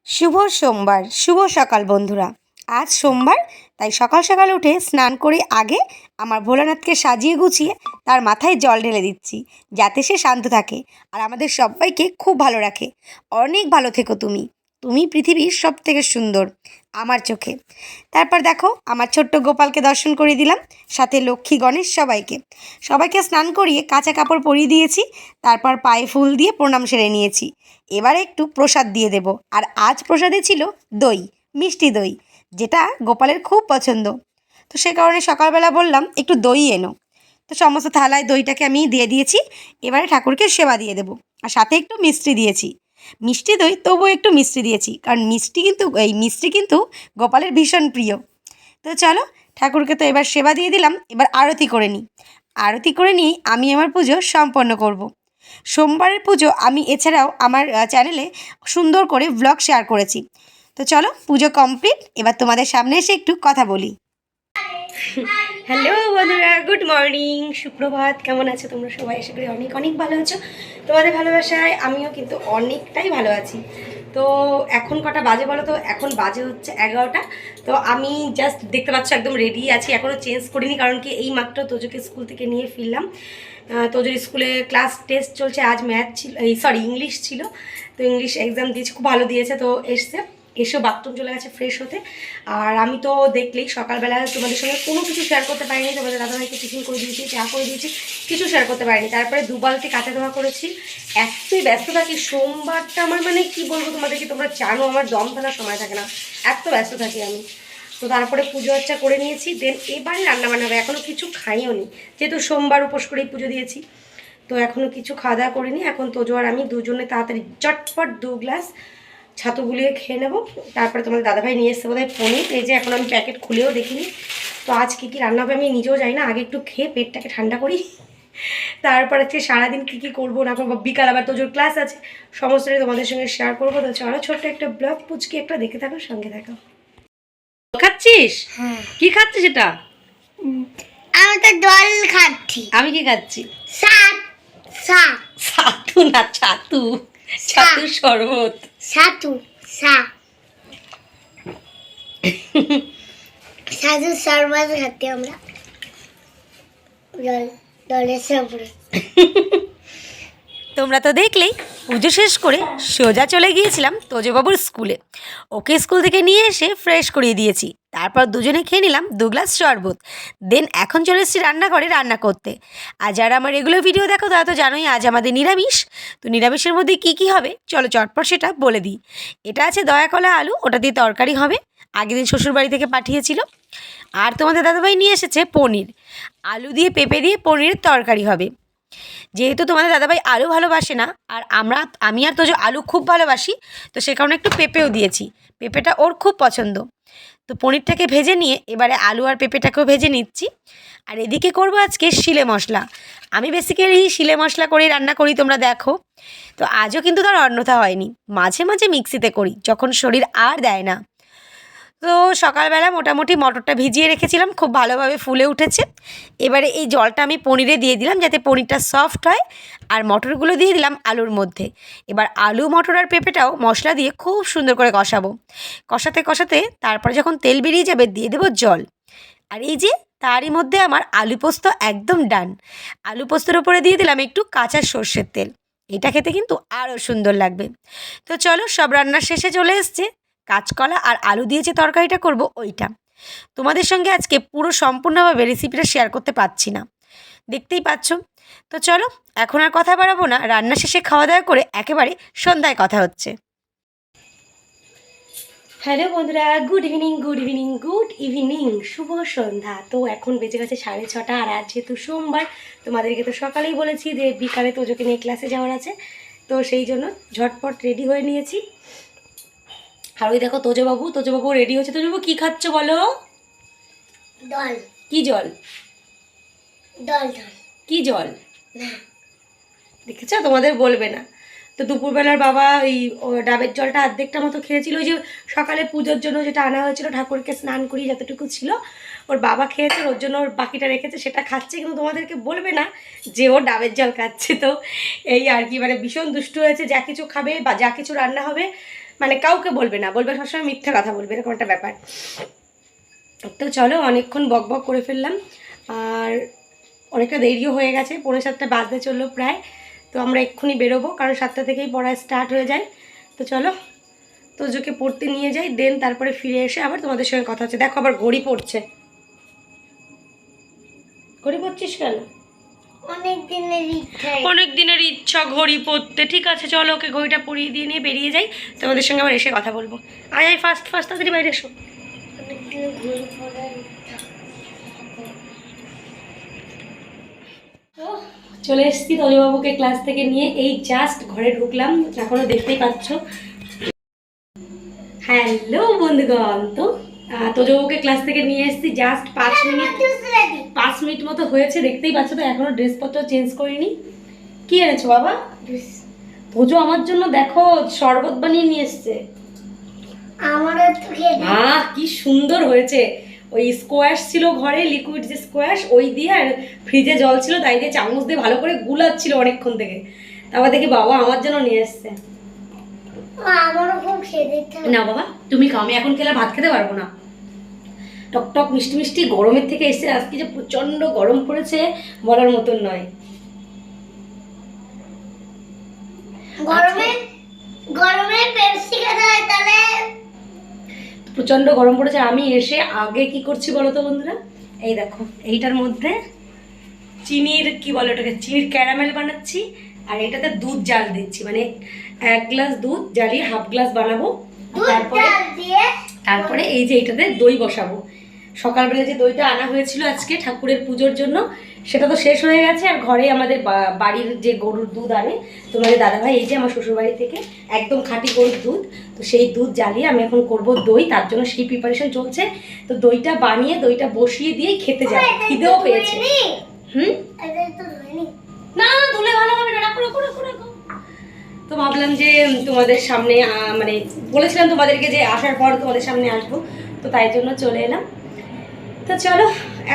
শুভ সোমবার, শুভ সকাল বন্ধুরা। আজ সোমবার, তাই সকাল সকাল উঠে স্নান করে আগে আমার ভোলানাথকে সাজিয়ে গুছিয়ে তার মাথায় জল ঢেলে দিচ্ছি, যাতে সে শান্ত থাকে আর আমাদের সবাইকে খুব ভালো রাখে। অনেক ভালো থেকো তুমি, তুমি পৃথিবীর সব থেকে সুন্দর আমার চোখে। তারপর দেখো আমার ছোট্ট গোপালকে দর্শন করিয়ে দিলাম, সাথে লক্ষ্মী গণেশ সবাইকে সবাইকে স্নান করিয়ে কাঁচা কাপড় পরিয়ে দিয়েছি। তারপর পায়ে ফুল দিয়ে প্রণাম সেরে নিয়েছি। এবারে একটু প্রসাদ দিয়ে দেব। আর আজ প্রসাদে ছিল দই, মিষ্টি দই, যেটা গোপালের খুব পছন্দ। তো সে কারণে সকালবেলা বললাম একটু দই এনো। তো সমস্ত থালায় দইটাকে আমি দিয়ে দিয়েছি। এবারে ঠাকুরকে সেবা দিয়ে দেবো। আর সাথে একটু মিষ্টি দিয়েছি, মিষ্টি দই তবুও একটু মিষ্টি দিয়েছি, কারণ মিষ্টি কিন্তু গোপালের ভীষণ প্রিয়। তো চলো, ঠাকুরকে তো এবার সেবা দিয়ে দিলাম, এবার আরতি করে নিই। আরতি করে নিয়ে আমি আমার পুজো সম্পন্ন করব। সোমবারের পুজো আমি এছাড়াও আমার চ্যানেলে সুন্দর করে ভ্লগ শেয়ার করেছি। তো চলো, পুজো কমপ্লিট, এবার তোমাদের সামনে এসে একটু কথা বলি। হ্যালো বন্ধুরা, গুড মর্নিং, সুপ্রভাত। কেমন আছো তোমরা সবাই? আশা করি অনেক অনেক ভালো আছো। তোমাদের ভালোবাসায় আমিও কিন্তু অনেকটাই ভালো আছি। তো এখন কটা বাজে বলো তো? এখন বাজে হচ্ছে 11টা। তো আমি জাস্ট দেখতে পাচ্ছ একদম রেডি আছি, এখনও চেঞ্জ করিনি, কারণ কি এই মাত্র তোজোকে স্কুল থেকে নিয়ে ফিরলাম। তোজোর স্কুলে ক্লাস টেস্ট চলছে, আজ ম্যাথ ছিল, ইংলিশ ছিল। তো ইংলিশ এক্সাম দিয়েছে, খুব ভালো দিয়েছে। তো এসেও বাথরুম চলে গেছে ফ্রেশ হতে। আর আমি তো দেখলেই সকালবেলা তোমাদের সঙ্গে কোনো কিছু শেয়ার করতে পারিনি। তোমাদের দাদাভাইকে টিফিন করে দিয়েছি, চা করে দিয়েছি, কিছু শেয়ার করতে পারিনি। তারপরে 2 বালতি কাঁচা ধোয়া করেছি। এতই ব্যস্ত থাকি সোমবারটা, আমার মানে কি বলবো তোমাদেরকে, তোমরা জানো আমার দম ফেলার সময় থাকে না, এত ব্যস্ত থাকি আমি। তো তারপরে পুজো আর্চা করে নিয়েছি, দেন এবারে রান্নাবান্না হবে। এখনও কিছু খাইও নি, যেহেতু সোমবার উপোস করেই পুজো দিয়েছি। তো এখনও কিছু খাওয়া দাওয়া করিনি। এখন তোজো আর আমি দুজনে তাড়াতাড়ি চটপট 2 গ্লাস ছাতু গুলিয়ে খেয়ে নেবো। তারপরে তোমাদের দাদাভাই নিয়ে এসছে বোধহয় পনির, এই যে এখন আমি প্যাকেট খুলেও দেখিনি। তো আজ কী কী রান্না হবে আমি নিজেও জানি না, আগে একটু খেয়ে পেটটাকে ঠান্ডা করি, তারপর হচ্ছে সারাদিন কী কী করবো না করবো, বিকাল আবার তোজোর ক্লাস আছে, সমস্তটাই তোমাদের সঙ্গে শেয়ার করবো। তো চলো, ছোট্ট একটা ব্লগ পুচকি একটা দেখে থাকো, সঙ্গে থাকো। খাচ্ছিস? কি খাচ্ছিস এটা? আমি তো জল খাচ্ছি। আমি কি খাচ্ছি? ছাতু না, ছাতু, ছাতু শরবত। ছাতু ছাতু শরবত খাচ্ছি আমরা, জলের সাথে। তোমরা তো দেখলেই পুজো শেষ করে সোজা চলে গিয়েছিলাম তোজবাবুর স্কুলে। ওকে স্কুল থেকে নিয়ে এসে ফ্রেশ করিয়ে দিয়েছি। তারপর দুজনে খেয়ে নিলাম 2 গ্লাস শরবত। দেন এখন চলে এসেছি রান্নাঘরে রান্না করতে। আর যারা আমার রেগুলার ভিডিও দেখো তারা তো জানোই আজ আমাদের নিরামিষ। তো নিরামিষের মধ্যে কি কি হবে চলো চটপট সেটা বলে দিই। এটা আছে দয়াকলা আলু, ওটা দিয়ে তরকারি হবে, আগের দিন শ্বশুরবাড়ি থেকে পাঠিয়েছিল। আর তোমাদের দাদাভাই নিয়ে এসেছে পনির, আলু দিয়ে পেঁপে দিয়ে পনিরের তরকারি হবে। যেহেতু তোমাদের দাদাভাই আলু ভালোবাসে না, আর আমি আর তোজো আলু খুব ভালোবাসি, তো সে কারণে একটু পেঁপেও দিয়েছি, পেঁপেটা ওর খুব পছন্দ। তো পনিরটাকে ভেজে নিয়ে এবারে আলু আর পেঁপেটাকেও ভেজে নিচ্ছি। আর এদিকে করবো আজকে শিলে মশলা। আমি বেসিক্যালি শিলে মশলা করেই রান্না করি, তোমরা দেখো। তো আজও কিন্তু তার অন্যথা হয়নি, মাঝে মাঝে মিক্সিতে করি যখন শরীর আর দেয় না। তো সকালবেলা মোটামুটি মটরটা ভিজিয়ে রেখেছিলাম, খুব ভালোভাবে ফুলে উঠেছে। এবারে এই জলটা আমি পনিরে দিয়ে দিলাম, যাতে পনিরটা সফট হয়। আর মটরগুলো দিয়ে দিলাম আলুর মধ্যে। এবার আলু, মটর আর পেঁপেটাও মশলা দিয়ে খুব সুন্দর করে কষাবো। কষাতে কষাতে তারপরে যখন তেল বেরিয়ে যাবে দিয়ে দেবো জল। আর এই যে তারই মধ্যে আমার আলু পোস্ত একদম ডান। আলু পোস্তর উপরে দিয়ে দিলাম একটু কাঁচা সর্ষের তেল, এটা খেতে কিন্তু আরও সুন্দর লাগবে। তো চলো, সব রান্নার শেষে চলে এসছে। কাঁচকলা আর আলু দিয়ে যে তরকারিটা করব ওইটা। তোমাদের সঙ্গে আজকে পুরো সম্পূর্ণভাবে রেসিপিটা শেয়ার করতে পারছি না, দেখতেই পাচ্ছ। তো চলো, এখন আর কথা বাড়াবো না, রান্না শেষে খাওয়া দাওয়া করে একেবারে সন্ধ্যায় কথা হচ্ছে। হ্যালো বন্ধুরা, good evening good evening good evening, শুভ সন্ধ্যা। তো এখন বেজে গেছে 6:30, আর আজ যেহেতু সোমবার, তোমাদেরকে তো সকালেই বলেছি যে বিকালে তোজোকে নিয়ে ক্লাসে যাওয়ার আছে। তো সেই জন্য ঝটপট রেডি হয়ে নিয়েছি। আর ওই দেখো তোজবাবু রেডি হচ্ছে। তোজবাবু কি খাচ্ছ বলো? জল। কি জল? জল। কি জল? দেখেছো, তোমাদের বলবে না। তো দুপুরবেলার বাবা এই ডাবের জলটা অর্ধেকটা মতো খেয়েছিল, ওই যে সকালে পুজোর জন্য যেটা আনা হয়েছিল, ঠাকুরকে স্নান করিয়ে যতটুকু ছিল ওর বাবা খেয়েছে, ওর জন্য ওর বাকিটা রেখেছে, সেটা খাচ্ছে। কিন্তু তোমাদেরকে বলবে না যে ও ডাবের জল খাচ্ছে। তো এই আর কি, মানে ভীষণ দুষ্টু হয়েছে। যা কিছু খাবে বা যা কিছু রান্না হবে মানে কাউকে বলবে না, বলবে সবসময় মিথ্যা কথা বলবে, এরকম একটা ব্যাপার। তো চলো, অনেকক্ষণ বক বক করে ফেললাম, আর অনেকটা দেরিও হয়ে গেছে, 6:45 বাজতে চললো প্রায়। তো আমরা এক্ষুনি বেরোবো, কারণ 7টা থেকেই পড়া স্টার্ট হয়ে যায়। তো চলো তোজোকে পড়তে নিয়ে যাই, দেন তারপরে ফিরে এসে আবার তোমাদের সঙ্গে কথা হচ্ছে। দেখো আবার ঘড়ি পড়ছে। ঘড়ি পড়ছিস কেন? অনেক দিনের ইচ্ছা ঘড়ি পরতে। ঠিক আছে চলো, ওকে ঘড়িটা পরিয়ে দিয়ে নিয়ে বেরিয়ে যাই, তোমাদের সঙ্গে আবার এসে কথা বলবো। আয় আয়, ফার্স্ট ফার্স্ট তাড়াতাড়ি বাইরে এসো। চলে এসেছি তজবাবুকে ক্লাস থেকে নিয়ে, এই জাস্ট ঘরে ঢুকলাম, এখনো দেখতেই পাচ্ছ। হ্যালো বন্ধুগণ, তো তোজবাবুকে ক্লাস থেকে নিয়ে এসেছি, জাস্ট 5 মিনিট মতো হয়েছে, দেখতেই পাচ্ছ। তো এখনো ড্রেসপত্র চেঞ্জ করিনি। কি এনেছো বাবা? তোজো আমার জন্য দেখো শরবত বানিয়ে নিয়ে এসছে। কি সুন্দর হয়েছে। ওই স্কোয়াশ ছিল ঘরে, লিকুইড যে স্কোয়াশ, ওই দিয়ে, আর ফ্রিজে জল ছিল, তাই দিয়ে চামচ দিয়ে ভালো করে গুলাচ্ছিল অনেকক্ষণ থেকে। তারপর দেখি বাবা আমার জন্য নিয়ে এসছে। না বাবা তুমি খাও, আমি এখন খেলে ভাত খেতে পারবো না। টক টক মিষ্টি মিষ্টি, গরমের থেকে এসছে, আজকে যে প্রচন্ড গরম পড়েছে বলার মতন নয়। প্রচন্ড গরম পড়েছে। আমি এসে আগে কি করছি বলো তো বন্ধুরা, এই দেখো এইটার মধ্যে চিনির কি বলে ওটাকে, চিনির ক্যারামেল বানাচ্ছি, আর এটাতে দুধ জাল দিচ্ছি, মানে 1 গ্লাস দুধ জ্বালিয়ে 1/2 গ্লাস বানাবো। তারপরে এই যে এইটাতে দই বসাবো। সকালবেলা যে দইটা আনা হয়েছিল আজকে ঠাকুরের পুজোর জন্য, সেটা তো শেষ হয়ে গেছে। আর ঘরে আমাদের বাড়ির যে গরুর দুধ আনে তোমাদের দাদাভাই, এই যে আমার শ্বশুরবাড়ি থেকে একদম খাঁটি গরুর দুধ, তো সেই দুধ জ্বালিয়ে আমি এখন করব দই, তার জন্য সেই প্রিপারেশন চলছে। তো দইটা বানিয়ে দইটা বসিয়ে দিয়ে খেতে যাবো, খিদেও পেয়েছে। না ধুলে ভালো হবে না, রাখো রাখো রাখো রাখো। তো ভাবলাম যে তোমাদের সামনে মানে বলেছিলাম তোমাদেরকে যে আসার পর তোমাদের সামনে আসবো, তো তাই জন্য চলে এলাম। তো চলো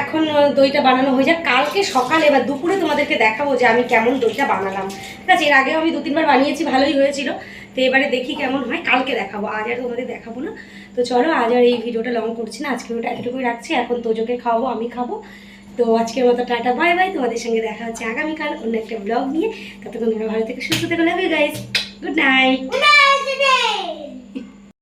এখন দইটা বানানো হয়ে যাক, কালকে সকালে বা দুপুরে তোমাদেরকে দেখাবো যে আমি কেমন দইটা বানালাম। ঠিক আছে, এর আগেও আমি 2-3 বার বানিয়েছি, ভালোই হয়েছিল। তো এবারে দেখি কেমন হয়, কালকে দেখাবো, আজ আর তোমাদের দেখাবো না। তো চলো আজ আর এই ভিডিওটা লং করছি না, আজকে ওটা এতটুকুই রাখছি। এখন তোজোকে খাওয়াবো, আমি খাবো। তো আজকের মতো টাটা বাই বাই, তোমাদের সঙ্গে দেখা হচ্ছে আগামীকাল অন্য একটা ব্লগ নিয়ে। ততক্ষণ তোমরা ভালো থেকে সুস্থ থেকে, love you guys, good night.